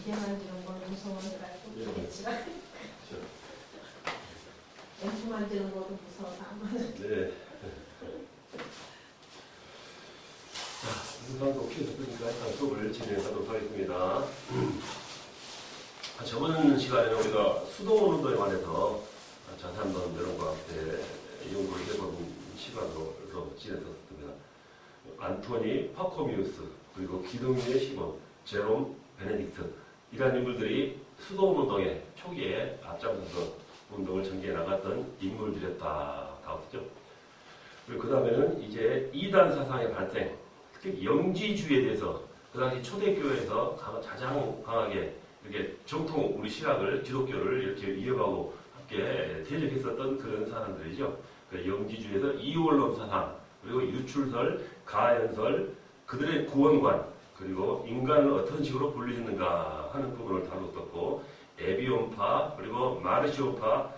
개 만지는 건 무서워해가지고 그랬지만 앰프 만지는 것도 무서워서 안 만져. 네. 자, 영상도 오케이 됐으니까 일단 수업을 진행하도록 하겠습니다. 저번 시간에는 우리가 수동 운동에 관해서 자세한 한번 여러분과 함께 연구를 해본 시간으로 진행했었습니다. 안토니 파코미우스, 그리고 기둥유의 시몬, 제롬 베네딕트 이러한 인물들이 수동 운동의 초기에 앞장서서 운동을 전개해 나갔던 인물들이었다 나왔죠. 그리고 그 다음에는 이제 이단 사상의 발생, 특히 영지주의에 대해서 그 당시 초대교회에서 가장 강하게 이렇게 정통 우리 신학을 기독교를 이렇게 이어가고 함께 대적했었던 그런 사람들이죠. 그 영지주의에서 이원론 사상, 그리고 유출설, 가연설, 그들의 구원관, 그리고 인간을 어떤 식으로 분리했는가 하는 부분을 다뤘었고, 에비온파, 그리고 마르시오파,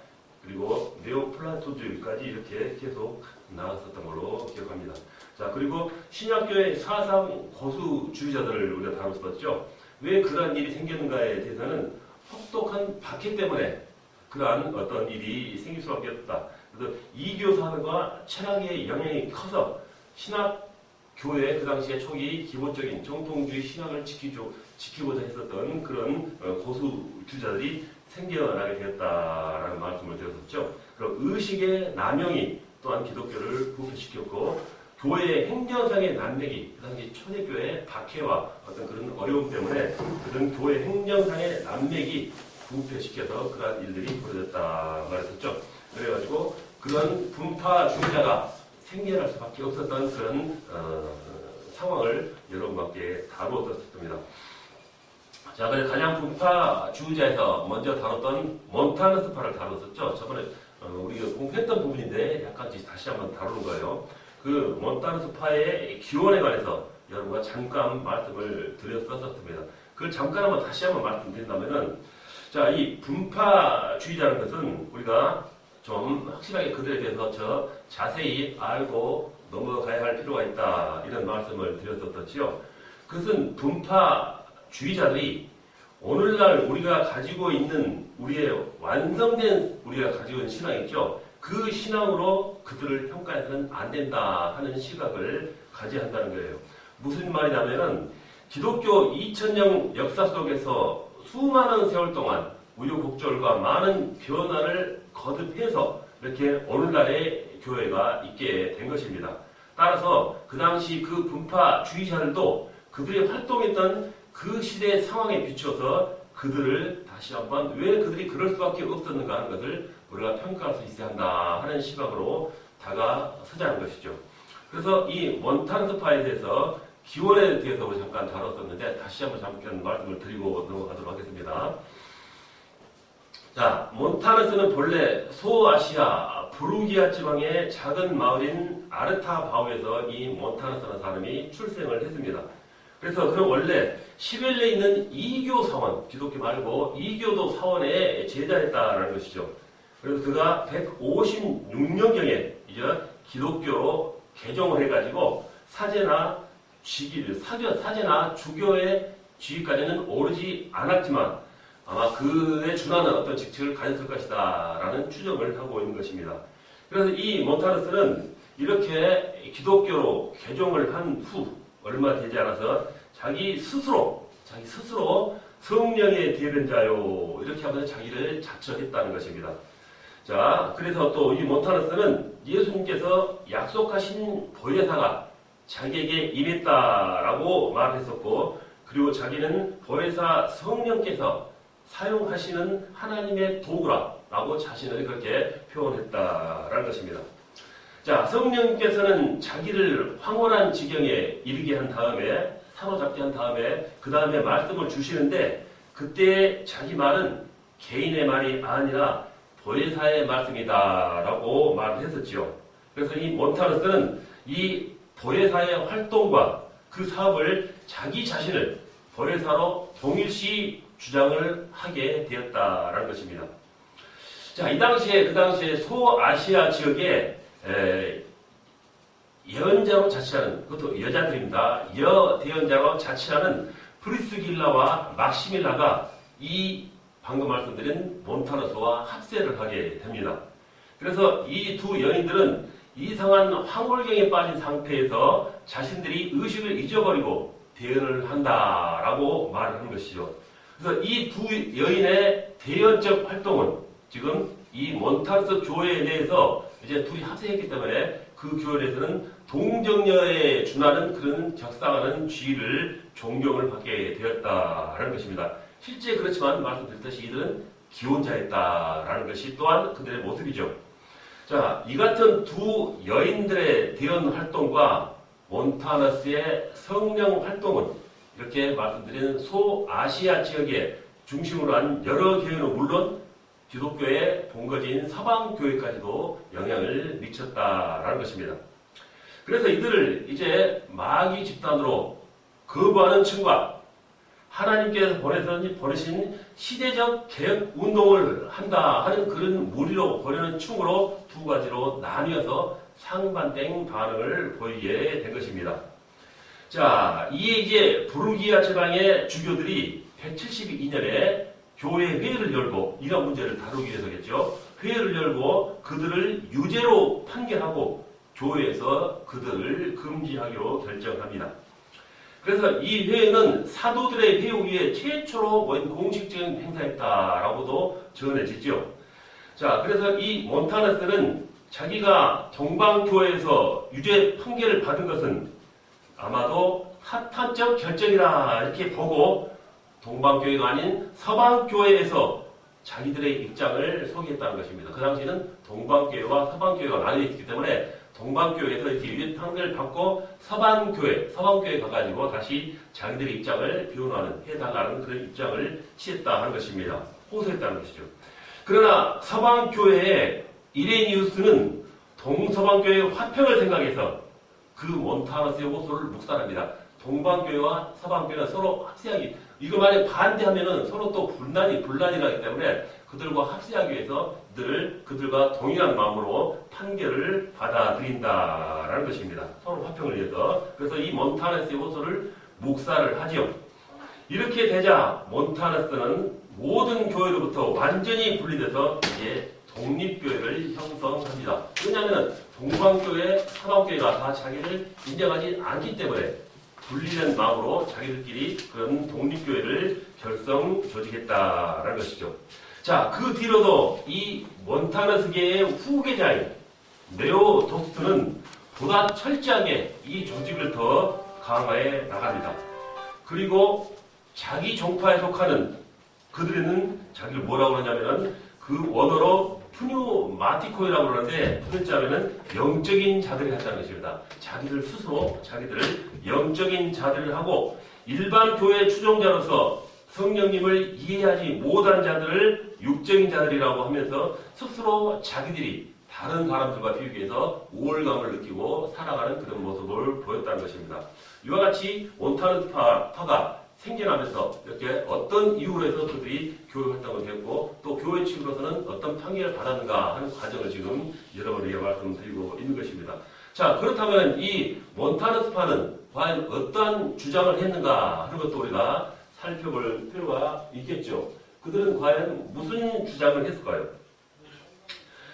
그리고 네오플라토주의까지 이렇게 계속 나왔었던 걸로 기억합니다. 자, 그리고 신약교의 사상 고수주의자들을 우리가 다뤘었죠. 왜 그러한 일이 생겼는가에 대해서는 혹독한 박해 때문에 그러한 어떤 일이 생길 수밖에 없다. 그래서 이교사과 철학의 영향이 커서 신학교회 그 당시에 초기 기본적인 정통주의 신학을 지키고자 했었던 그런 고수주의자들이 생겨나게 되었다라는 말씀을 드렸었죠. 그리고 의식의 남용이 또한 기독교를 부패시켰고, 교회의 행정상의 난맥이 그 당시 초대교회의 박해와 어떤 그런 어려움 때문에 그런 교회 행정상의 난맥이 부패시켜서 그러한 일들이 벌어졌다 말했었죠. 그래가지고 그런 분파주의자가 생겨날 수밖에 없었던 그런 상황을 여러분과 함께 다루었습니다. 자, 그래서 가장 분파주의자에서 먼저 다뤘던 몬타너스파를 다뤘었죠. 저번에 우리가 공부했던 부분인데 약간 다시 한번 다루는 거예요. 그 몬타너스파의 기원에 관해서 여러분과 잠깐 말씀을 드렸었습니다. 그걸 잠깐 한번 다시 한번 말씀드린다면은, 자, 이 분파주의자라는 것은 우리가 좀 확실하게 그들에 대해서 자세히 알고 넘어가야 할 필요가 있다, 이런 말씀을 드렸었지요. 그것은 분파주의자들이 오늘날 우리가 가지고 있는 우리의 완성된 우리가 가지고 있는 신앙 있죠. 그 신앙으로 그들을 평가해서는 안 된다 하는 시각을 가져야 한다는 거예요. 무슨 말이냐면은 기독교 2000년 역사 속에서 수많은 세월 동안 우여곡절과 많은 변화를 거듭해서 이렇게 오늘날의 교회가 있게 된 것입니다. 따라서 그 당시 그 분파주의자들도 그들이 활동했던 그 시대의 상황에 비추어서 그들을 다시 한번 왜 그들이 그럴 수밖에 없었는가 하는 것을 우리가 평가할 수 있어야 한다 하는 시각으로 다가서자는 것이죠. 그래서 이 몬타너스파에 대해서 기원에 대해서 우리 잠깐 다뤘었는데 다시 한번 잠깐 말씀을 드리고 넘어가도록 하겠습니다. 자, 몬타너스는 본래 소아시아 부르기아 지방의 작은 마을인 아르타바우에서 이 몬타너스라는 사람이 출생을 했습니다. 그래서 그는 원래 시벨리에 있는 이교 사원, 기독교 말고 이교도 사원에 제자했다라는 것이죠. 그래서 그가 156년경에 이제 기독교로 개종을 해가지고 사제나 주교의 지위까지는 오르지 않았지만 아마 그에 준하는 어떤 직책을 가졌을 것이다 라는 추정을 하고 있는 것입니다. 그래서 이 몬타너스는 이렇게 기독교로 개종을 한 후 얼마 되지 않아서 자기 스스로 성령의 대변자요 이렇게 하면서 자기를 자처했다는 것입니다. 자, 그래서 또 이 몬타너스는 예수님께서 약속하신 보혜사가 자기에게 임했다라고 말했었고, 그리고 자기는 보혜사 성령께서 사용하시는 하나님의 도구라고 자신을 그렇게 표현했다라는 것입니다. 자, 성령께서는 자기를 황홀한 지경에 이르게 한 다음에, 사로잡게 한 다음에, 그 다음에 말씀을 주시는데, 그때 자기 말은 개인의 말이 아니라 보혜사의 말씀이다 라고 말을 했었지요. 그래서 이 몬타너스는 이 보혜사의 활동과 그 사업을 자기 자신을 보혜사로 동일시 주장을 하게 되었다라는 것입니다. 자, 그 당시에 소아시아 지역에 예언자로 자취하는, 그것도 여자들입니다. 여대언자로 자취하는 프리스길라와 막시밀라가 이 방금 말씀드린 몬타너스와 합세를 하게 됩니다. 그래서 이 두 여인들은 이상한 황홀경에 빠진 상태에서 자신들이 의식을 잊어버리고 대연을 한다라고 말하는 것이죠. 그래서 이 두 여인의 대연적 활동은 지금 이 몬타너스 교회에 대해서 이제 둘이 합세했기 때문에 그 교회에 대해서는 동정녀에 준하는 그런 격상하는 지위를 존경을 받게 되었다라는 것입니다. 실제 그렇지만 말씀드렸듯이 이들은 기혼자였다라는 것이 또한 그들의 모습이죠. 자, 이 같은 두 여인들의 대연 활동과 몬타너스의 성령 활동은 이렇게 말씀드린 소아시아 지역에 중심으로 한 여러 교회는 물론 기독교의 본거지인 서방교회까지도 영향을 미쳤다라는 것입니다. 그래서 이들을 이제 마귀 집단으로 거부하는 층과 하나님께서 보내신 시대적 개혁 운동을 한다 하는 그런 무리로 보내는 층으로 두 가지로 나뉘어서 상반된 반응을 보이게 된 것입니다. 자, 이에 이제 부르기아 지방의 주교들이 172년에 교회 회의를 열고 이런 문제를 다루기 위해서겠죠. 회의를 열고 그들을 유죄로 판결하고 교회에서 그들을 금지하기로 결정합니다. 그래서 이 회의는 사도들의 회의 위에 최초로 모인 공식적인 행사였다라고도 전해지죠. 자, 그래서 이 몬타너스는 자기가 동방교회에서 유죄 판결을 받은 것은 아마도 사탄적 결정이라 이렇게 보고 동방교회가 아닌 서방교회에서 자기들의 입장을 소개했다는 것입니다. 그 당시에는 동방교회와 서방교회가 나뉘어 있기 때문에 동방교회에서 이렇게 유죄 판결을 받고 서방교회 가가지고 다시 자기들의 입장을 변호하는, 해달라는 그런 입장을 취했다 하는 것입니다. 호소했다는 것이죠. 그러나 서방교회의 이레니우스는 동서방교회의 화평을 생각해서 그 몬타너스의 호소를 묵살합니다. 동방교회와 서방교회는 서로 합세하기, 이거 만약 반대하면은 서로 또 분란이 나기 때문에 그들과 합세하기 위해서 그들과 동일한 마음으로 판결을 받아들인다라는 것입니다. 서로 화평을 위해서. 그래서 이 몬타너스의 호소를 묵살을 하죠. 이렇게 되자 몬타너스는 모든 교회로부터 완전히 분리돼서 이제 독립교회를 형성합니다. 왜냐하면 동방교회, 서방교회가 다 자기를 인정하지 않기 때문에 분리된 마음으로 자기들끼리 그런 독립교회를 결성 조직했다라는 것이죠. 자, 그 뒤로도 이 몬타너스계의 후계자인 네오도스트는 보다 철저하게 이 조직을 더 강화해 나갑니다. 그리고 자기 종파에 속하는 그들은 자기를 뭐라고 하냐면은 그 원어로 푸뉴마티코이라고 그러는데 푸뉴자면은 영적인 자들이 한다는 것입니다. 자기들 영적인 자들을 하고 일반 교회 추종자로서 성령님을 이해하지 못한 자들을 육적인 자들이라고 하면서 스스로 자기들이 다른 사람들과 비교해서 우월감을 느끼고 살아가는 그런 모습을 보였다는 것입니다. 이와 같이 몬타너스파가 생겨나면서 이렇게 어떤 이유로 해서 그들이 교회 활동을 했고 또 교회 측으로서는 어떤 판결을 받았는가 하는 과정을 지금 여러분에게 말씀드리고 있는 것입니다. 자, 그렇다면 이 몬타너스파는 과연 어떠한 주장을 했는가 하는 것도 우리가 살펴볼 필요가 있겠죠. 그들은 과연 무슨 주장을 했을까요?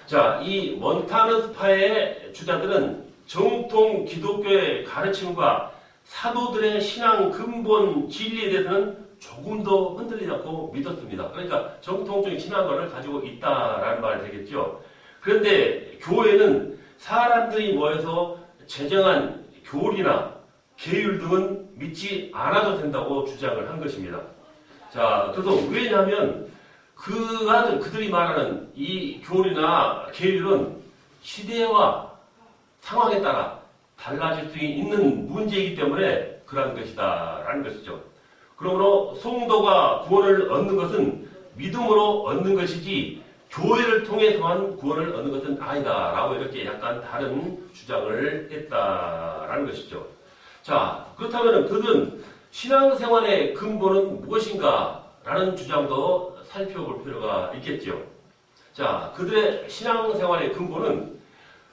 자, 이 몬타너스파의 주자들은 정통 기독교의 가르침과 사도들의 신앙 근본 진리에 대해서는 조금도 흔들리지 않고 믿었습니다. 그러니까 정통적인 신앙관을 가지고 있다라는 말이 되겠죠. 그런데 교회는 사람들이 모여서 제정한 교리나 계율 등은 믿지 않아도 된다고 주장을 한 것입니다. 자, 그래서 왜냐하면 그들이 말하는 이 교리나 계율은 시대와 상황에 따라 달라질 수 있는 문제이기 때문에 그러한 것이다라는 것이죠. 그러므로 성도가 구원을 얻는 것은 믿음으로 얻는 것이지 교회를 통해서만 구원을 얻는 것은 아니다라고 이렇게 약간 다른 주장을 했다라는 것이죠. 자, 그렇다면 그들은 신앙생활의 근본은 무엇인가라는 주장도 살펴볼 필요가 있겠죠. 자, 그들의 신앙생활의 근본은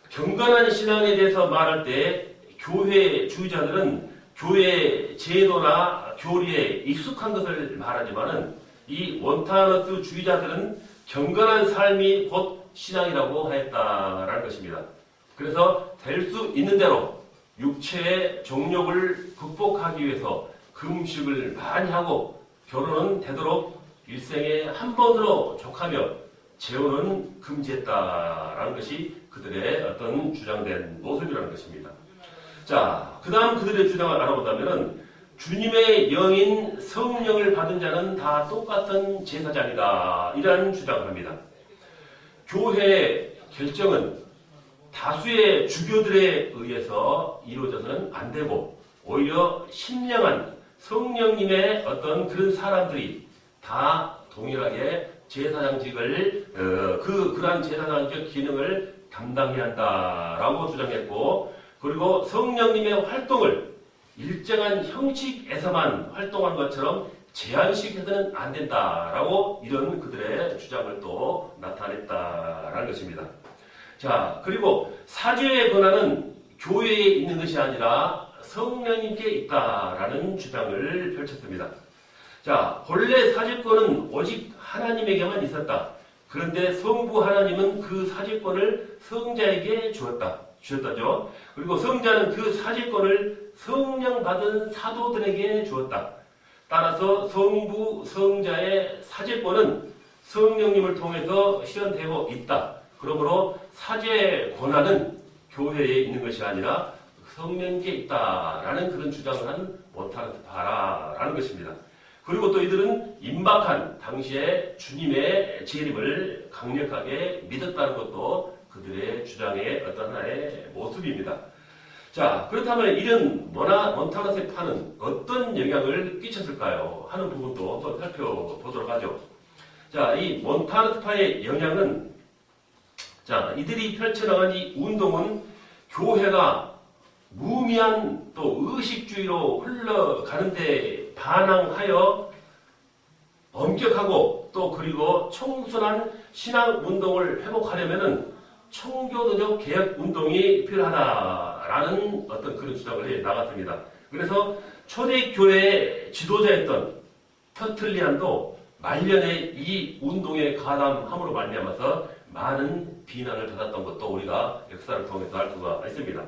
경건한 신앙에 대해서 말할 때 교회 주의자들은 교회 제도나 교리에 익숙한 것을 말하지만은 이 몬타너스 주의자들은 경건한 삶이 곧 신앙이라고 하였다라는 것입니다. 그래서 될 수 있는 대로 육체의 정욕을 극복하기 위해서 금식을 많이 하고 결혼은 되도록 일생에 한 번으로 족하며 재혼은 금지했다라는 것이 그들의 어떤 주장된 모습이라는 것입니다. 자, 그 다음 그들의 주장을 알아보자면은 주님의 영인 성령을 받은 자는 다 똑같은 제사장이다. 이라는 주장을 합니다. 교회의 결정은 다수의 주교들에 의해서 이루어져서는 안 되고 오히려 신령한 성령님의 어떤 그런 사람들이 다 동일하게 제사장직을 그러한 제사장적 기능을 담당해야 한다라고 주장했고 그리고 성령님의 활동을 일정한 형식에서만 활동하는 것처럼 제한시켜서는 안 된다라고 이런 그들의 주장을 또 나타냈다라는 것입니다. 자, 그리고 사죄의 권한은 교회에 있는 것이 아니라 성령님께 있다라는 주장을 펼쳤습니다. 자, 본래 사죄권은 오직 하나님에게만 있었다. 그런데 성부 하나님은 그 사죄권을 성자에게 주었다죠. 그리고 성자는 그 사죄권을 성령 받은 사도들에게 주었다. 따라서 성부, 성자의 사죄권은 성령님을 통해서 실현되고 있다. 그러므로 사죄 권한은 교회에 있는 것이 아니라 성령께 있다라는 그런 주장을 한 몬타너스파라는 것입니다. 그리고 또 이들은 임박한 당시에 주님의 재림을 강력하게 믿었다는 것도 그들의 주장의 어떤 하나의 모습입니다. 자, 그렇다면 이런 몬타너스파는 어떤 영향을 끼쳤을까요? 하는 부분도 또 살펴보도록 하죠. 자, 이 몬타너스파의 영향은 자, 이들이 펼쳐나간 이 운동은 교회가 무미한 또 의식주의로 흘러가는데 반항하여 엄격하고 또 그리고 청순한 신앙운동을 회복하려면은 청교도적 개혁운동이 필요하다라는 어떤 그런 주장을 해 나갔습니다. 그래서 초대교회의 지도자였던 터틀리안도 말년에 이 운동에 가담함으로 말미암아서 많은 비난을 받았던 것도 우리가 역사를 통해서 알 수가 있습니다.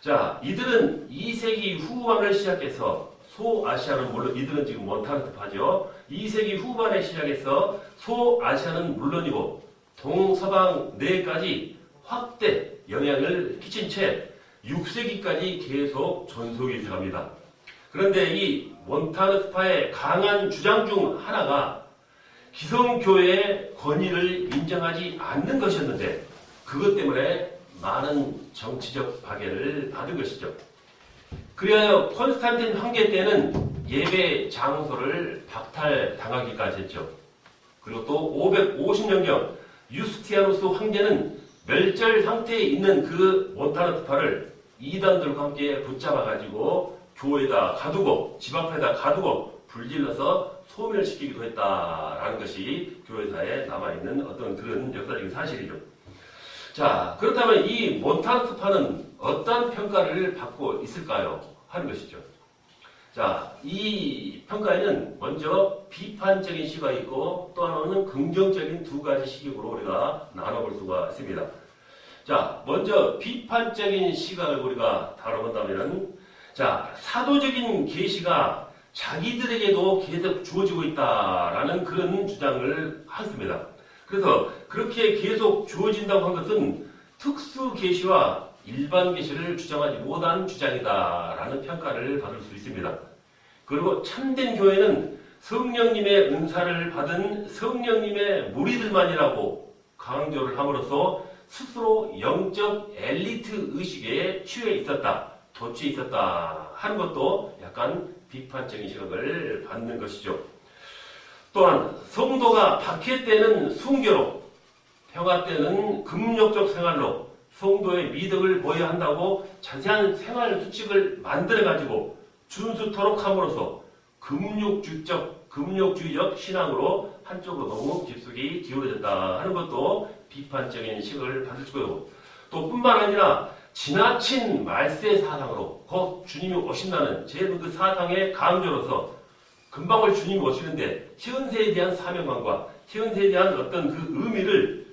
자, 이들은 2세기 후반을 시작해서 소아시아는 물론 이들은 지금 몬타너스파죠. 2세기 후반에 시작해서 소아시아는 물론이고 동서방 내까지 확대 영향을 끼친 채 6세기까지 계속 전속이 들어갑니다. 그런데 이 몬타너스파의 강한 주장 중 하나가 기성교회의 권위를 인정하지 않는 것이었는데 그것 때문에 많은 정치적 박해를 받은 것이죠. 그리하여 콘스탄틴 황제 때는 예배 장소를 박탈당하기까지 했죠. 그리고 또 550년경 유스티아누스 황제는 멸절 상태에 있는 그 몬타너스파를 이단들과 함께 붙잡아가지고 교회에다 가두고 집 앞에다 가두고 불질러서 소멸시키기도 했다라는 것이 교회사에 남아있는 어떤 그런 역사적인 사실이죠. 자, 그렇다면 이 몬타너스파는 어떠한 평가를 받고 있을까요? 하는 것이죠. 자, 이 평가에는 먼저 비판적인 시가 있고 또 하나는 긍정적인 두 가지 시각으로 우리가 나눠볼 수가 있습니다. 자, 먼저 비판적인 시각을 우리가 다뤄본다면은 자, 사도적인 계시가 자기들에게도 계속 주어지고 있다라는 그런 주장을 했습니다. 그래서 그렇게 계속 주어진다고 한 것은 특수 계시와 일반 계시를 주장하지 못한 주장이다라는 평가를 받을 수 있습니다. 그리고 참된 교회는 성령님의 은사를 받은 성령님의 무리들만이라고 강조를 함으로써 스스로 영적 엘리트 의식에 취해 있었다, 도취해 있었다 하는 것도 약간 비판적인 시각을 받는 것이죠. 또한 성도가 박해 때는 순교로, 평화 때는 금욕적 생활로 성도의 미덕을 보여야 한다고 자세한 생활 수칙을 만들어가지고 준수토록 함으로써 금욕주의적 신앙으로 한쪽으로 너무 깊숙이 기울어졌다 하는 것도 비판적인 시각을 받을 거고 또 뿐만 아니라 지나친 말세 사상으로 곧 주님이 오신다는 그 사상의 강조로서 금방을 주님이 오시는데 현세에 대한 사명감과 현세에 대한 어떤 그 의미를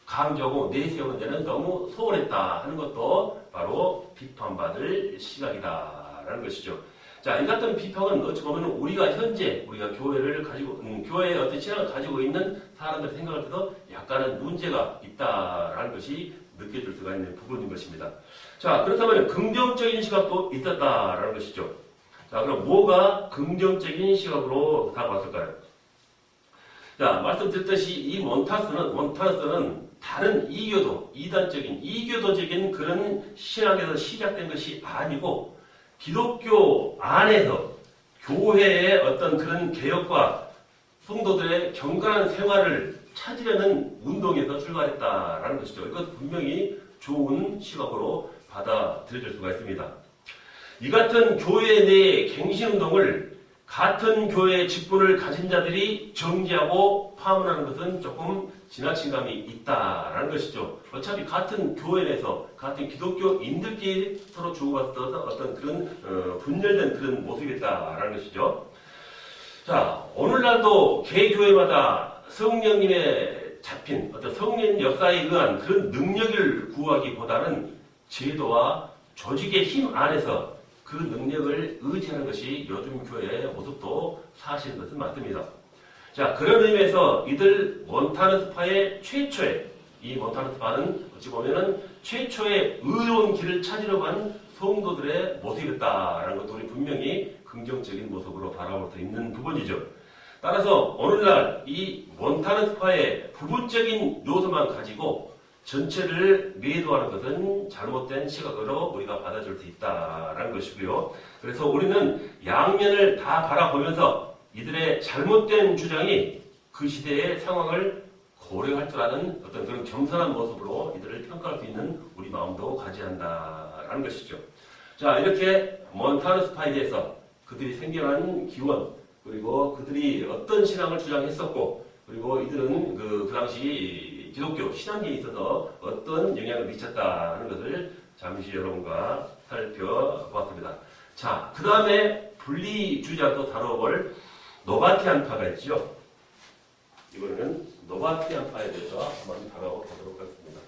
강조하고 내세우는 데는 너무 소홀했다 하는 것도 바로 비판받을 시각이다라는 것이죠. 자, 이 같은 비판은 어찌 보면 우리가 현재 우리가 교회를 가지고 교회의 어떤 신앙을 가지고 있는 사람들 생각할 때도 약간은 문제가 있다라는 것이 느껴질 수가 있는 부분인 것입니다. 자, 그렇다면 긍정적인 시각도 있었다라는 것이죠. 자, 그럼 뭐가 긍정적인 시각으로 다가왔을까요? 자, 말씀드렸듯이 이 몬타너스는 다른 이교도적인 그런 신학에서 시작된 것이 아니고 기독교 안에서 교회의 어떤 그런 개혁과 성도들의 경건한 생활을 찾으려는 운동에서 출발했다라는 것이죠. 이것 분명히 좋은 시각으로 받아들여질 수가 있습니다. 이 같은 교회 내의 갱신운동을 같은 교회의 직분을 가진 자들이 정지하고 파문하는 것은 조금 지나친 감이 있다라는 것이죠. 어차피 같은 교회 내에서 같은 기독교인들끼리 서로 주고받던 어떤 그런 분열된 그런 모습이었다라는 것이죠. 자, 오늘날도 개교회마다 성령님의 잡힌 어떤 성령 역사에 의한 그런 능력을 구하기보다는 제도와 조직의 힘 안에서 그 능력을 의지하는 것이 요즘 교회의 모습도 사실인 것은 맞습니다. 자, 그런 의미에서 이들 몬타너스파의 최초의 이 몬타너스파는 어찌 보면은 최초의 의로운 길을 찾으려고 한 성도들의 모습이었다라는 것도 우리 분명히 긍정적인 모습으로 바라볼 수 있는 부분이죠. 따라서 오늘날 이 몬타너스파의 부분적인 요소만 가지고 전체를 매도하는 것은 잘못된 시각으로 우리가 받아줄 수 있다라는 것이고요. 그래서 우리는 양면을 다 바라보면서 이들의 잘못된 주장이 그 시대의 상황을 고려할 줄 아는 어떤 그런 겸손한 모습으로 이들을 평가할 수 있는 우리 마음도 가져야 한다라는 것이죠. 자, 이렇게 몬타너스파에 대해서 그들이 생겨난 기원, 그리고 그들이 어떤 신앙을 주장했었고, 그리고 이들은 그 당시 기독교 신앙계에 있어서 어떤 영향을 미쳤다는 것을 잠시 여러분과 살펴보았습니다. 자, 그 다음에 분리주의자도 다뤄볼 노바티안파가 있죠. 이번에는 노바티안파에 대해서 한번 다뤄보도록 하겠습니다.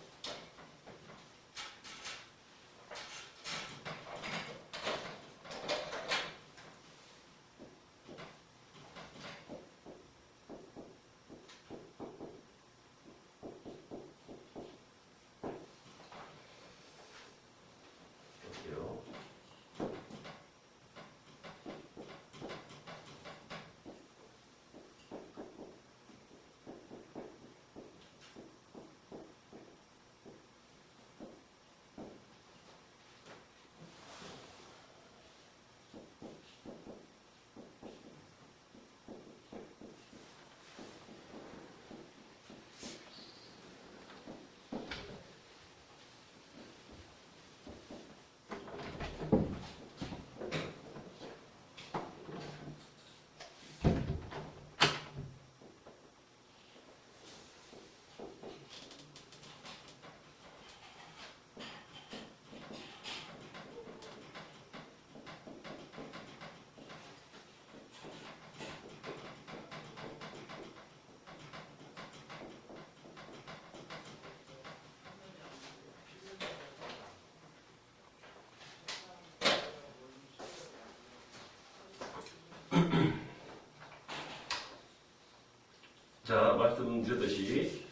자, 말씀드렸듯이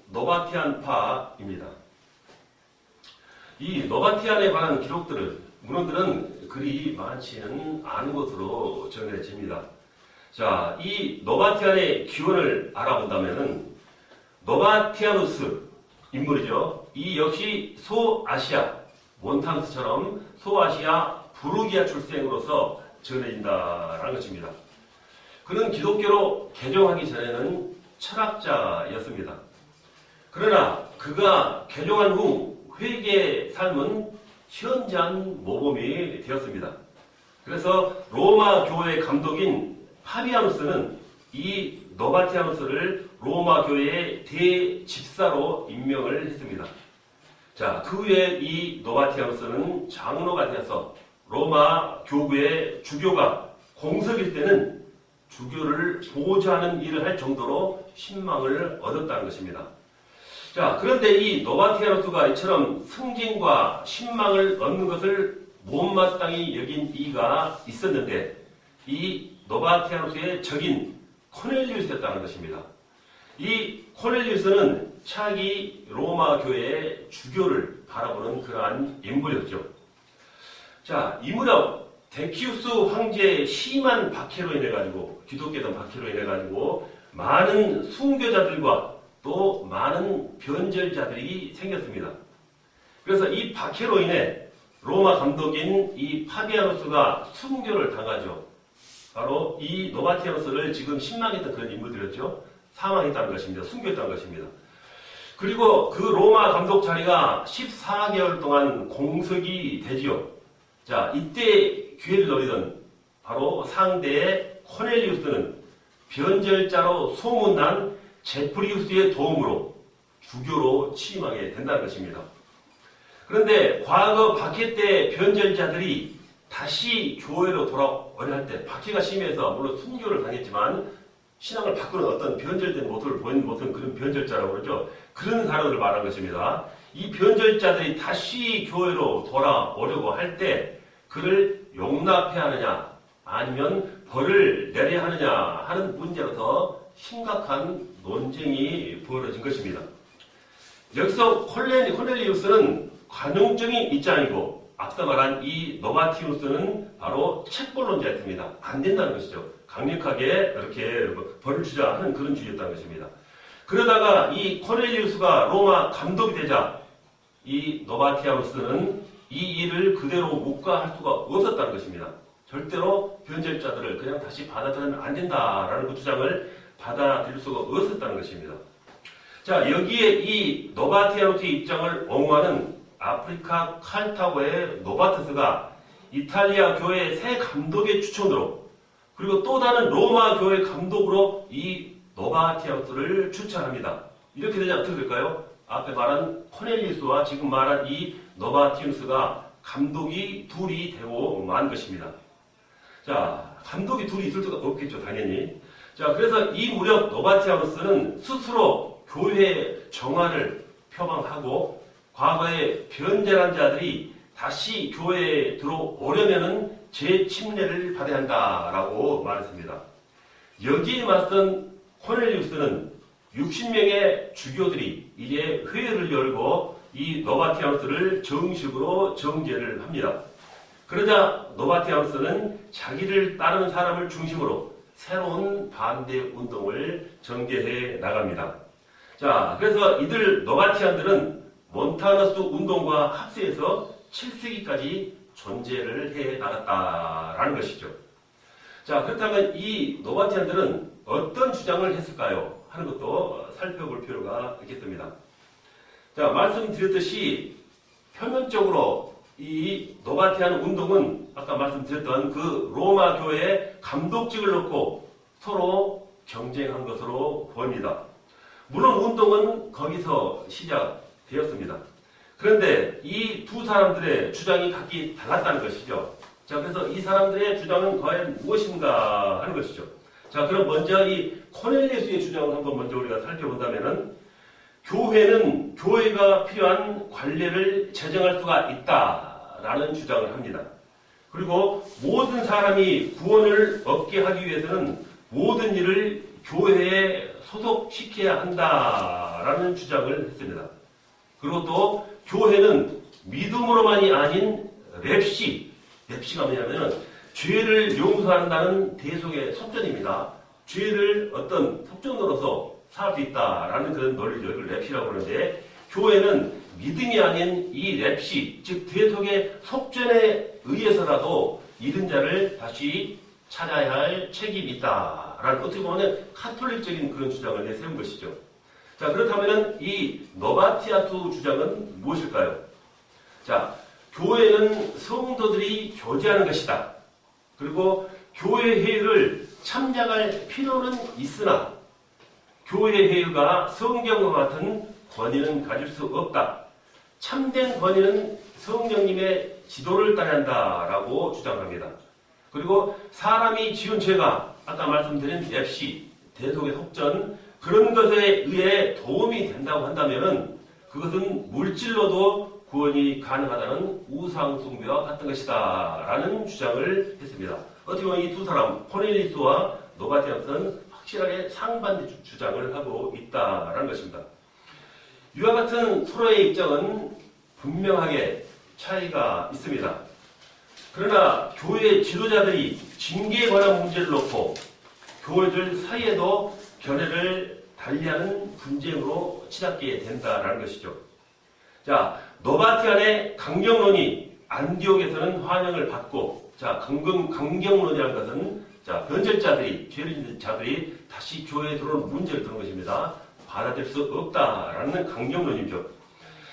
노바티안파입니다. 이 노바티안에 관한 문헌들은 그리 많지는 않은 것으로 전해집니다. 자, 이 노바티안의 기원을 알아본다면은 노바티아누스 인물이죠. 이 역시 소아시아 몬타너스처럼 소아시아 부르기아 출생으로서 전해진다라는 것입니다. 그는 기독교로 개종하기 전에는 철학자였습니다. 그러나 그가 개종한 후 회개의 삶은 현저한 모범이 되었습니다. 그래서 로마 교회 감독인 파비아누스는 이 노바티아누스를 로마 교회의 대집사로 임명을 했습니다. 자, 그 후에 이 노바티아누스는 장로가 되어서 로마 교구의 주교가 공석일 때는 주교를 보좌하는 일을 할 정도로 신망을 얻었다는 것입니다. 자, 그런데 이 노바티아누스가 이처럼 승진과 신망을 얻는 것을 못마땅히 여긴 이가 있었는데 이 노바티아누스의 적인 코넬리우스였다는 것입니다. 이 코넬리우스는 차기 로마 교회의 주교를 바라보는 그러한 인물이었죠. 자, 이 무렵 데키우스 황제의 심한 박해로 인해 가지고 기독교던 박해로 인해 가지고 많은 순교자들과 또 많은 변절자들이 생겼습니다. 그래서 이 박해로 인해 로마 감독인 이 파비아누스가 순교를 당하죠. 바로 이 노바티아누스를 지금 신망했던 그런 인물들이었죠. 사망했다는 것입니다. 순교했다는 것입니다. 그리고 그 로마 감독 자리가 14개월 동안 공석이 되지요. 자, 이때 기회를 노리던 바로 상대의 코넬리우스는 변절자로 소문난 제프리우스의 도움으로 주교로 취임하게 된다는 것입니다. 그런데 과거 박해 때 변절자들이 다시 교회로 돌아오려 할 때 박해가 심해서 물론 순교를 당했지만 신앙을 바꾸는 어떤 변절된 모습을 보이는 못한 그런 변절자라고 그러죠. 그런 사람들을 말한 것입니다. 이 변절자들이 다시 교회로 돌아오려고 할 때 그를 용납해야 하느냐 아니면 벌을 내려야 하느냐 하는 문제로서 심각한 논쟁이 벌어진 것입니다. 여기서 코넬리우스는 관용적인 입장이고 앞서 말한 이 노바티누스는 바로 책벌론자였습니다. 안 된다는 것이죠. 강력하게 이렇게 벌을 주자 하는 그런 주의였다는 것입니다. 그러다가 이 코넬리우스가 로마 감독이 되자 이 노바티아누스는 이 일을 그대로 묵과할 수가 없었다는 것입니다. 절대로 변절자들을 그냥 다시 받아들이면 안 된다라는 그 주장을 받아들일 수가 없었다는 것입니다. 자, 여기에 이 노바티아누스의 입장을 옹호하는 아프리카 칼타고의 노바트스가 이탈리아 교회 새 감독의 추천으로 그리고 또 다른 로마 교회 감독으로 이 노바티아누스를 추천합니다. 이렇게 되자 어떻게 될까요? 앞에 말한 코넬리우스와 지금 말한 이 노바티누스가 감독이 둘이 되고 만 것입니다. 자, 감독이 둘이 있을 수가 없겠죠, 당연히. 자, 그래서 이 무렵 노바티아누스는 스스로 교회 정화를 표방하고 과거에 변절한 자들이 다시 교회에 들어오려면은 재침례를 받아야 한다라고 말했습니다. 여기에 맞선 코넬리우스는 60명의 주교들이 이제 회의를 열고 이 노바티아누스를 정식으로 정죄를 합니다. 그러자 노바티아누스는 자기를 따르는 사람을 중심으로 새로운 반대 운동을 전개해 나갑니다. 자, 그래서 이들 노바티안들은 몬타너스 운동과 합세해서 7세기까지 존재를 해 나갔다라는 것이죠. 자, 그렇다면 이 노바티안들은 어떤 주장을 했을까요? 하는 것도 살펴볼 필요가 있겠습니다. 자, 말씀드렸듯이 표면적으로 이 노바티안 운동은 아까 말씀드렸던 그 로마 교회의 감독직을 놓고 서로 경쟁한 것으로 보입니다. 물론 운동은 거기서 시작되었습니다. 그런데 이 두 사람들의 주장이 각기 달랐다는 것이죠. 자, 그래서 이 사람들의 주장은 과연 무엇인가 하는 것이죠. 자, 그럼 먼저 이 코넬리우스의 주장을 한번 먼저 우리가 살펴본다면은 교회는 교회가 필요한 관례를 제정할 수가 있다라는 주장을 합니다. 그리고 모든 사람이 구원을 얻게 하기 위해서는 모든 일을 교회에 소속시켜야 한다라는 주장을 했습니다. 그리고 또 교회는 믿음으로만이 아닌 랩시가 뭐냐면 죄를 용서한다는 대속의 속전입니다. 죄를 어떤 속전으로서 살 수 있다라는 그런 논리죠. 이걸 랩시라고 하는데 교회는 믿음이 아닌 이 랩시, 즉 대속의 속전에 의해서라도 잃은 자를 다시 찾아야 할 책임이 있다라는 어떻게 보면 카톨릭적인 그런 주장을 내세운 것이죠. 자, 그렇다면 이 노바티아누스 주장은 무엇일까요? 자, 교회는 성도들이 교제하는 것이다. 그리고 교회 회의를 참작할 필요는 있으나 교회 회의가 성경과 같은 권위는 가질 수 없다. 참된 권위는 성령님의 지도를 따라야 한다라고 주장합니다. 그리고 사람이 지은 죄가 아까 말씀드린 nep시, 대속의 속전 그런 것에 의해 도움이 된다고 한다면 그것은 물질로도 구원이 가능하다는 우상숭배와 같은 것이다 라는 주장을 했습니다. 어떻게 보면 이 두 사람 코넬리스와 노바디안스는 확실하게 상반된 주장을 하고 있다라는 것입니다. 이와 같은 서로의 입장은 분명하게 차이가 있습니다. 그러나 교회 지도자들이 징계에 관한 문제를 놓고 교회들 사이에도 견해를 달리하는 분쟁으로 치닫게 된다라는 것이죠. 자, 노바티안의 강경론이 안디옥에서는 환영을 받고, 자, 강경론이라는 것은 자, 변절자들이, 죄를 짓는 자들이 다시 교회에 들어오는 문제를 드는 것입니다. 받아들일 수 없다라는 강경론이죠.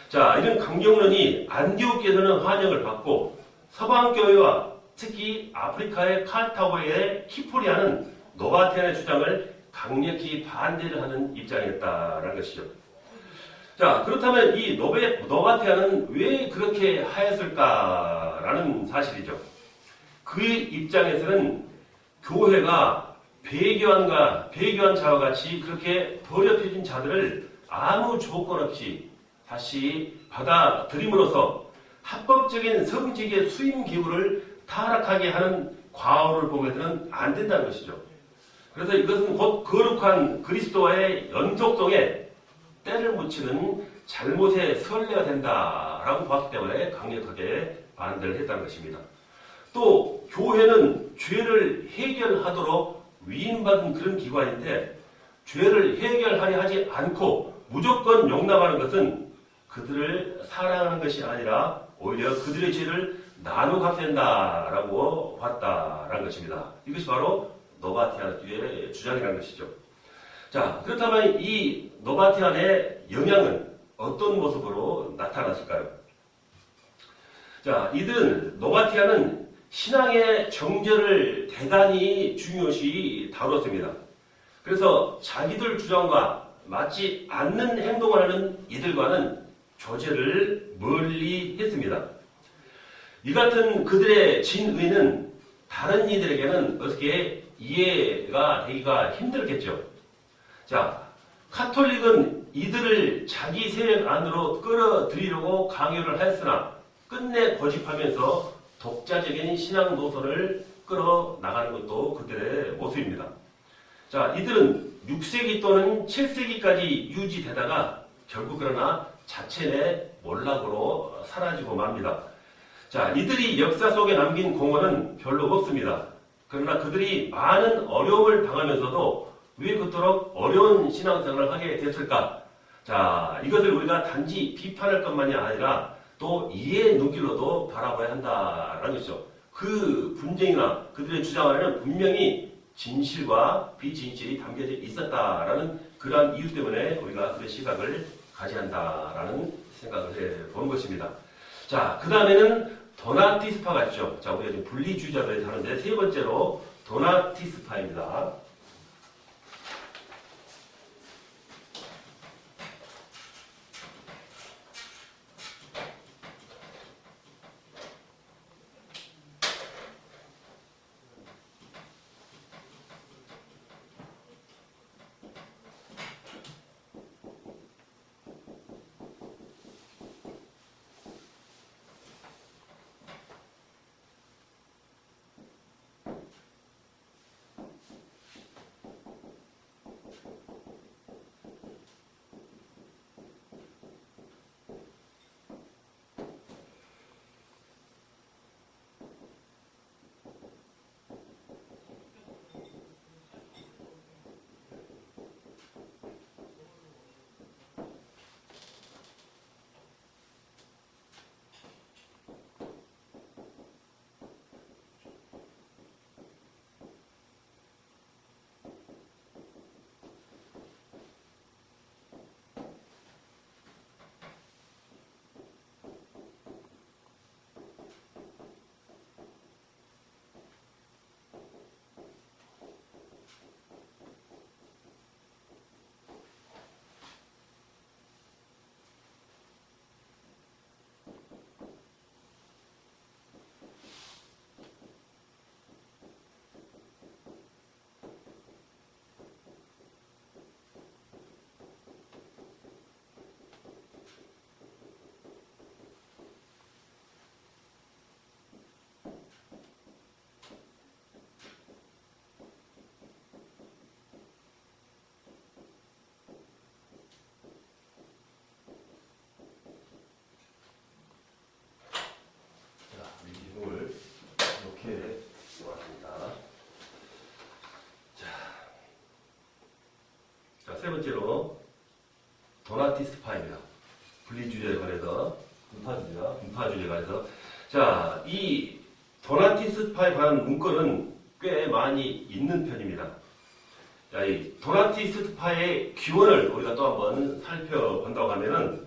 자, 이런 강경론이 안디옥에서는 환영을 받고 서방교회와 특히 아프리카의 카르타고의 키프리아는 노바티안의 주장을 강력히 반대를 하는 입장이었다라는 것이죠. 자, 그렇다면 이 노바티안은 왜 그렇게 하였을까라는 사실이죠. 그의 입장에서는 교회가 배교한 자와 같이 그렇게 더럽혀진 자들을 아무 조건 없이 다시 받아들임으로써 합법적인 성직의 수임 기구를 타락하게 하는 과오를 보게되는 안 된다는 것이죠. 그래서 이것은 곧 거룩한 그리스도와의 연속성에 때를 묻히는 잘못의 선례가 된다라고 봤기 때문에 강력하게 반대를 했다는 것입니다. 또 교회는 죄를 해결하도록 위임받은 그런 기관인데 죄를 해결하려 하지 않고 무조건 용납하는 것은 그들을 사랑하는 것이 아니라 오히려 그들의 죄를 나누어 갚는다라고 봤다라는 것입니다. 이것이 바로 노바티안의 주장이라는 것이죠. 자, 그렇다면 이 노바티안의 영향은 어떤 모습으로 나타났을까요? 자, 이들은 노바티안은 신앙의 정절을 대단히 중요시 다뤘습니다. 그래서 자기들 주장과 맞지 않는 행동을 하는 이들과는 교제를 멀리 했습니다. 이 같은 그들의 진의는 다른 이들에게는 어떻게 이해가 되기가 힘들겠죠. 자, 카톨릭은 이들을 자기 세력 안으로 끌어들이려고 강요를 하였으나 끝내 고집하면서 독자적인 신앙 노선을 끌어나가는 것도 그들의 모습입니다. 자, 이들은 6세기 또는 7세기까지 유지되다가 결국 그러나 자체 몰락으로 사라지고 맙니다. 자, 이들이 역사 속에 남긴 공헌은 별로 없습니다. 그러나 그들이 많은 어려움을 당하면서도 왜 그토록 어려운 신앙생활을 하게 됐을까? 자, 이것을 우리가 단지 비판할 것만이 아니라 또 이해의 눈길로도 바라봐야 한다라는 것이죠. 그 분쟁이나 그들의 주장 안에는 분명히 진실과 비진실이 담겨져 있었다라는 그러한 이유 때문에 우리가 그의 시각을 가져야 한다라는 생각을 해보는 것입니다. 자, 그 다음에는 도나티스파가 있죠. 자, 우리가 지금 분리주의자들이 하는데 세 번째로 도나티스파입니다. 번째로 도나티스 파입니다. 분리주제에 관해서 분파주제에 관해서 자, 이 도나티스 파에 관한 문건은 꽤 많이 있는 편입니다. 자, 이 도나티스 파의 기원을 우리가 또 한번 살펴본다고 하면은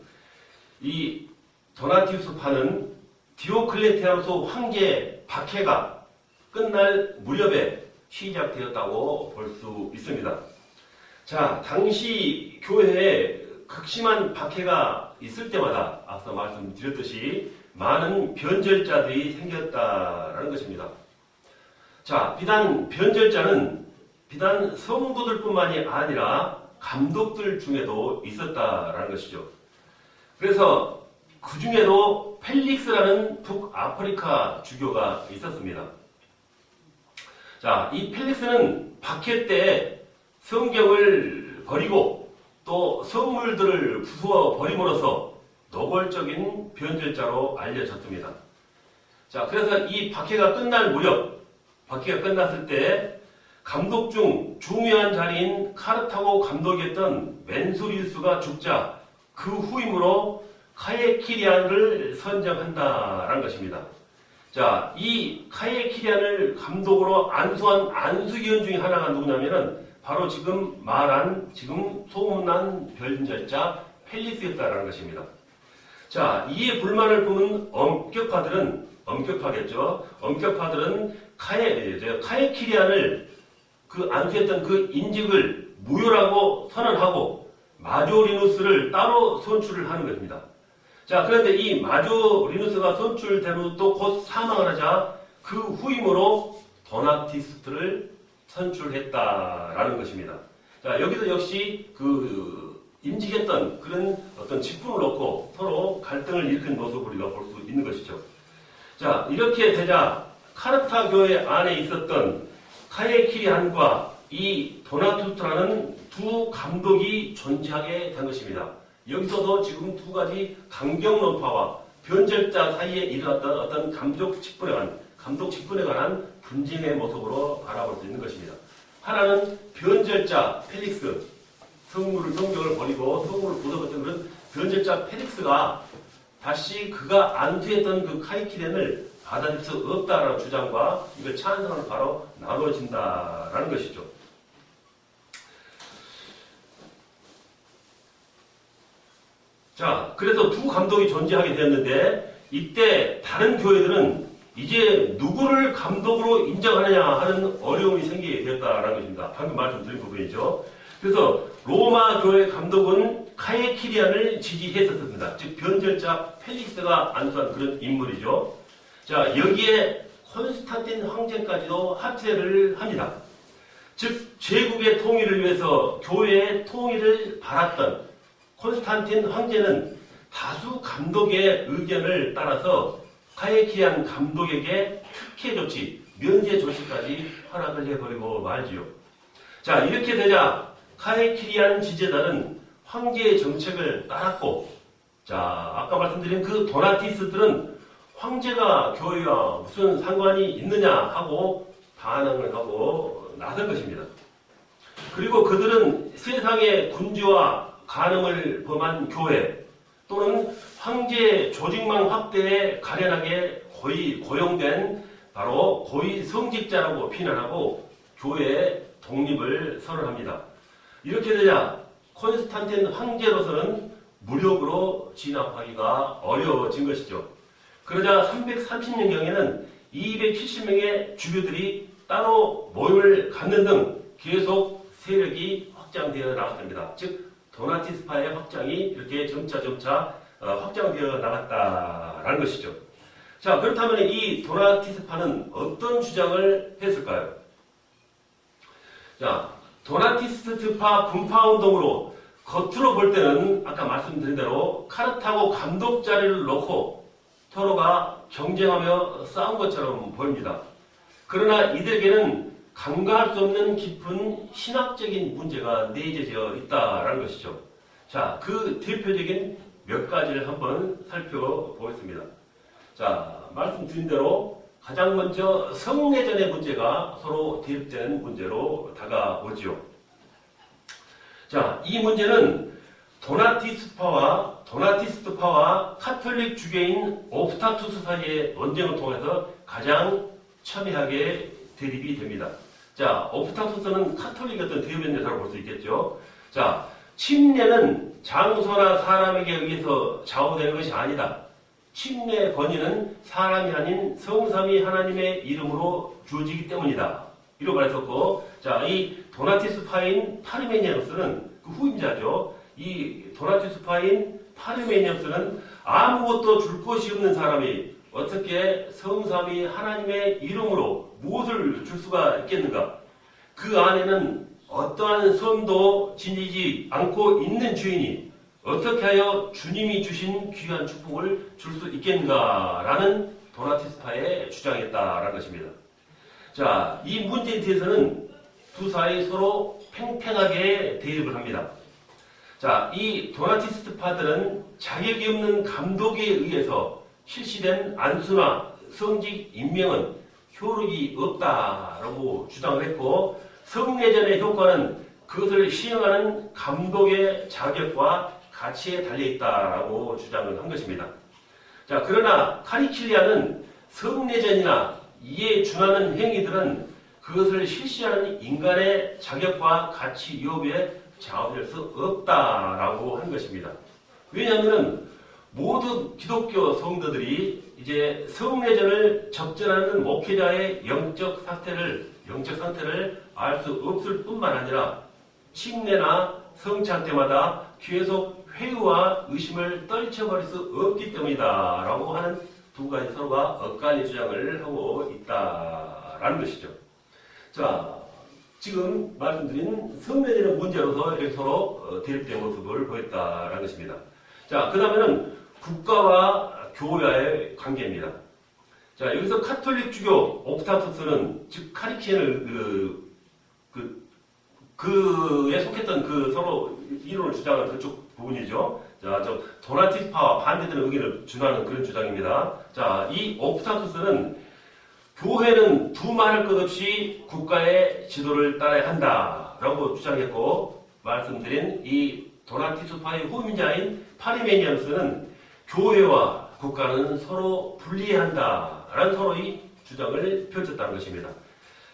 이 도나티우스 파는 디오클레티아누스 황제 박해가 끝날 무렵에 시작되었다고 볼 수 있습니다. 자, 당시 교회에 극심한 박해가 있을 때마다 앞서 말씀드렸듯이 많은 변절자들이 생겼다라는 것입니다. 자, 비단 변절자는 비단 성도들뿐만이 아니라 감독들 중에도 있었다라는 것이죠. 그래서 그 중에도 펠릭스라는 북아프리카 주교가 있었습니다. 자, 이 펠릭스는 박해 때 성경을 버리고 또 성물들을 부수어 버림으로써 노골적인 변절자로 알려졌습니다. 자, 그래서 이 박해가 끝날 무렵, 박해가 끝났을 때 감독 중 중요한 자리인 카르타고 감독이었던 멘수리우스가 죽자 그 후임으로 카예키리안을 선정한다라는 것입니다. 자, 이 카예키리안을 감독으로 안수한 안수위원 중에 하나가 누구냐면은 바로 지금 말한 지금 소문난 변절자 펠릭스였다라는 것입니다. 자, 이에 불만을 품은 엄격파들은 카예키리안을 그 안수했던 그 인직을 무효라고 선언하고 마조리누스를 따로 선출을 하는 것입니다. 자, 그런데 이 마조리누스가 선출된 후 또 곧 사망을 하자 그 후임으로 도나티스트를 선출했다라는 것입니다. 자, 여기도 역시 그 임직했던 그런 어떤 직분을 놓고 서로 갈등을 일으킨 모습을 우리가 볼 수 있는 것이죠. 자, 이렇게 되자 카르타 교회 안에 있었던 카예키리안과 이 도나투스라는 두 감독이 존재하게 된 것입니다. 여기서도 지금 두 가지 강경론파와 변절자 사이에 일어났던 어떤 감독 직분에 관한 분쟁의 모습으로 바라볼 수 있는 것입니다. 하나는 변절자 펠릭스, 성경을 버리고 성물을 부숴버렸던 그런 변절자 펠릭스가 다시 그가 안수했던 그 카이키렌을 받아들일 수 없다라는 주장과 이걸 찬성을 바로 나눠진다라는 것이죠. 자, 그래서 두 감독이 존재하게 되었는데 이때 다른 교회들은 이제 누구를 감독으로 인정하느냐 하는 어려움이 생기게 되었다라는 것입니다. 방금 말씀드린 부분이죠. 그래서 로마 교회 감독은 카예키리안을 지지했었습니다. 즉 변절자 펠릭스가 안수한 그런 인물이죠. 자, 여기에 콘스탄틴 황제까지도 합세를 합니다. 즉 제국의 통일을 위해서 교회의 통일을 바랐던 콘스탄틴 황제는 다수 감독의 의견을 따라서 카예키리안 감독에게 특혜 조치, 면제 조치까지 허락을 해버리고 말지요. 자, 이렇게 되자 카예키리안 지제단은 황제의 정책을 따랐고, 자, 아까 말씀드린 그 도나티스들은 황제가 교회와 무슨 상관이 있느냐 하고 반항을 하고 나선 것입니다. 그리고 그들은 세상의 군주와 간음을 범한 교회 또는 황제 조직망 확대에 가련하게 고용된 바로 고위 성직자라고 비난하고 교회의 독립을 선언합니다. 이렇게 되자 콘스탄틴 황제로서는 무력으로 진압하기가 어려워진 것이죠. 그러자 330년경에는 270명의 주교들이 따로 모임을 갖는 등 계속 세력이 확장되어 나갔습니다. 즉 도나티스파의 확장이 이렇게 점차 확장되어 나갔다라는 것이죠. 자, 그렇다면 이 도나티스파는 어떤 주장을 했을까요? 자, 도나티스파 분파운동으로 겉으로 볼 때는 아까 말씀드린 대로 카르타고 감독 자리를 놓고 서로가 경쟁하며 싸운 것처럼 보입니다. 그러나 이들에게는 간과할 수 없는 깊은 신학적인 문제가 내재되어 있다는 것이죠. 자, 그 대표적인 몇 가지를 한번 살펴보겠습니다. 자, 말씀드린 대로 가장 먼저 성내전의 문제가 서로 대립되는 문제로 다가오지요. 자, 이 문제는 도나티스트파와 카톨릭 주교인 옵스타투스 사이의 논쟁을 통해서 가장 첨예하게 대립이 됩니다. 자, 옵스타투스는 카톨릭의 대변자라고 볼 수 있겠죠. 자, 침례는 장소나 사람에게 의해서 좌우되는 것이 아니다. 침례 권위는 사람이 아닌 성삼위 하나님의 이름으로 주어지기 때문이다. 이렇게 말했었고, 자, 이 도나티스파인 파르메니아누스는 그 후임자죠. 이 도나티스파인 파르메니아누스는 아무것도 줄 것이 없는 사람이 어떻게 성삼위 하나님의 이름으로 무엇을 줄 수가 있겠는가? 그 안에는 어떠한 선도 지니지 않고 있는 주인이 어떻게 하여 주님이 주신 귀한 축복을 줄 수 있겠는가라는 도나티스파의 주장이었다라는 것입니다. 자, 이 문제에 대해서는 두 사이 서로 팽팽하게 대립을 합니다. 자, 이 도나티스트파들은 자격이 없는 감독에 의해서 실시된 안수나 성직 임명은 효력이 없다라고 주장을 했고, 성례전의 효과는 그것을 시행하는 감독의 자격과 가치에 달려있다라고 주장을 한 것입니다. 자, 그러나 카리킬리아는 성례전이나 이에 준하는 행위들은 그것을 실시하는 인간의 자격과 가치 여부에 좌우될 수 없다라고 한 것입니다. 왜냐하면 모든 기독교 성도들이 이제 성례전을 접전하는 목회자의 영적 상태를 알 수 없을 뿐만 아니라 침례나 성찬 때마다 계속 회의와 의심을 떨쳐버릴 수 없기 때문이다 라고 하는 두 가지 서로가 엇갈린 주장을 하고 있다라는 것이죠. 자, 지금 말씀드린 성례전의 문제로서 이렇게 서로 대립된 모습을 보였다라는 것입니다. 자, 그 다음에는 국가와 교회와의 관계입니다. 자, 여기서 카톨릭 주교 옵스타투스는 즉 카리키엔을 그에 속했던 그 서로 이론을 주장하는 그쪽 부분이죠. 자, 저 도나티스파와 반대되는 의견을 준하는 그런 주장입니다. 자, 이 옵스타투스는 교회는 두말할 것 없이 국가의 지도를 따라야 한다라고 주장했고, 말씀드린 이 도나티스파의 후임자인 파리메니아누스는 교회와 국가는 서로 분리해야 한다라는 서로의 주장을 펼쳤다는 것입니다.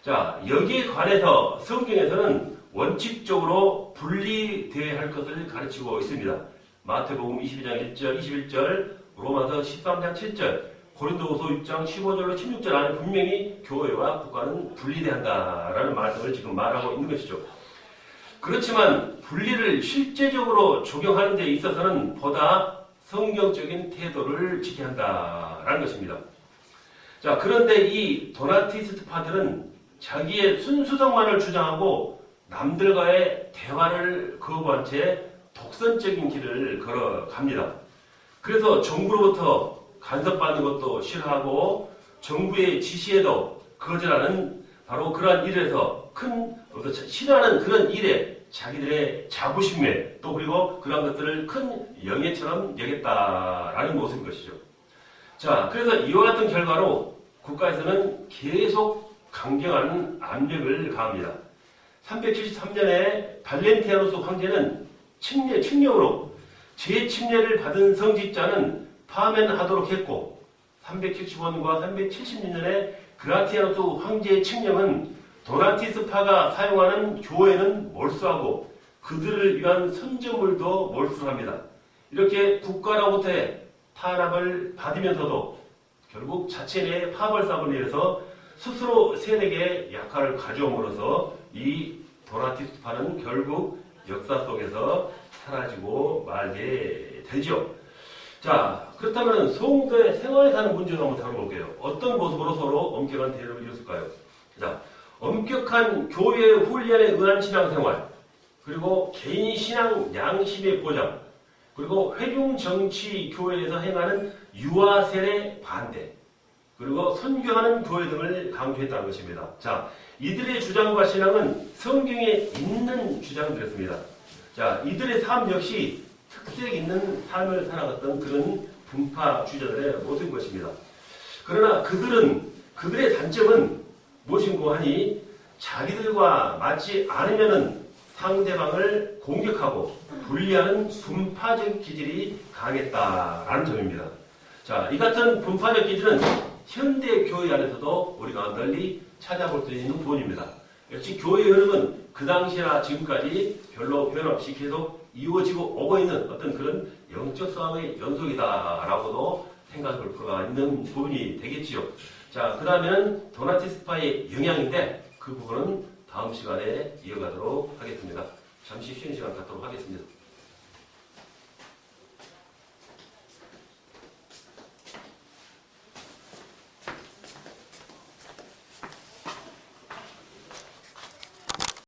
자, 여기에 관해서 성경에서는 원칙적으로 분리되어야 할 것을 가르치고 있습니다. 마태복음 22장 1절, 21절, 로마서 13장 7절, 고린도후서 6장 15절로 16절 안에 분명히 교회와 국가는 분리돼야 한다라는 말씀을 지금 말하고 있는 것이죠. 그렇지만 분리를 실제적으로 적용하는 데 있어서는 보다 성경적인 태도를 지켜야 한다라는 것입니다. 자, 그런데 이 도나티스트파들은 자기의 순수성만을 주장하고 남들과의 대화를 거부한 채 독선적인 길을 걸어갑니다. 그래서 정부로부터 간섭받는 것도 싫어하고 정부의 지시에도 거절하는 바로 그러한 일에서 싫어하는 그런 일에 자기들의 자부심에 또 그리고 그런 것들을 큰 영예처럼 여겼다라는 모습인 것이죠. 자, 그래서 이와 같은 결과로 국가에서는 계속 강경한 압력을 가합니다. 373년에 발렌티아누스 황제는 칙령으로 재침례를 받은 성직자는 파면하도록 했고, 375년과 376년에 그라티아누스 황제의 칙령은 도나티스파가 사용하는 교회는 몰수하고 그들을 위한 선전물도 몰수합니다. 이렇게 국가로부터의 탄압을 받으면서도 결국 자체 내에 파벌사업을 위해서 스스로 세력의 약화를 가져옴으로써 이 도나티스파는 결국 역사 속에서 사라지고 말게 되죠. 자, 그렇다면 성도의 생활에 사는 문제를 한번 다뤄볼게요. 어떤 모습으로 서로 엄격한 대립을 이뤘을까요? 자, 엄격한 교회 훈련에 의한 신앙생활, 그리고 개인 신앙 양심의 보장, 그리고 회중 정치 교회에서 행하는 유아 세례 반대, 그리고 선교하는 교회 등을 강조했다는 것입니다. 자, 이들의 주장과 신앙은 성경에 있는 주장들이었습니다. 자, 이들의 삶 역시 특색 있는 삶을 살아갔던 그런 분파주의자들의 모습인 것입니다. 그러나 그들의 단점은 무엇인고 하니 자기들과 맞지 않으면은 상대방을 공격하고 분리하는 분파적 기질이 강했다라는 점입니다. 자, 이 같은 분파적 기질은 현대 교회 안에서도 우리가 널리 찾아볼 수 있는 부분입니다. 역시 교회의 흐름은 그 당시나 지금까지 별로 변함없이 계속 이루어지고 오고 있는 어떤 그런 영적 싸움의 연속이다라고도 생각할 필요가 있는 부분이 되겠지요. 자, 그 다음에는 도나티스파의 영향인데 그 부분은 다음 시간에 이어가도록 하겠습니다. 잠시 쉬는 시간 갖도록 하겠습니다.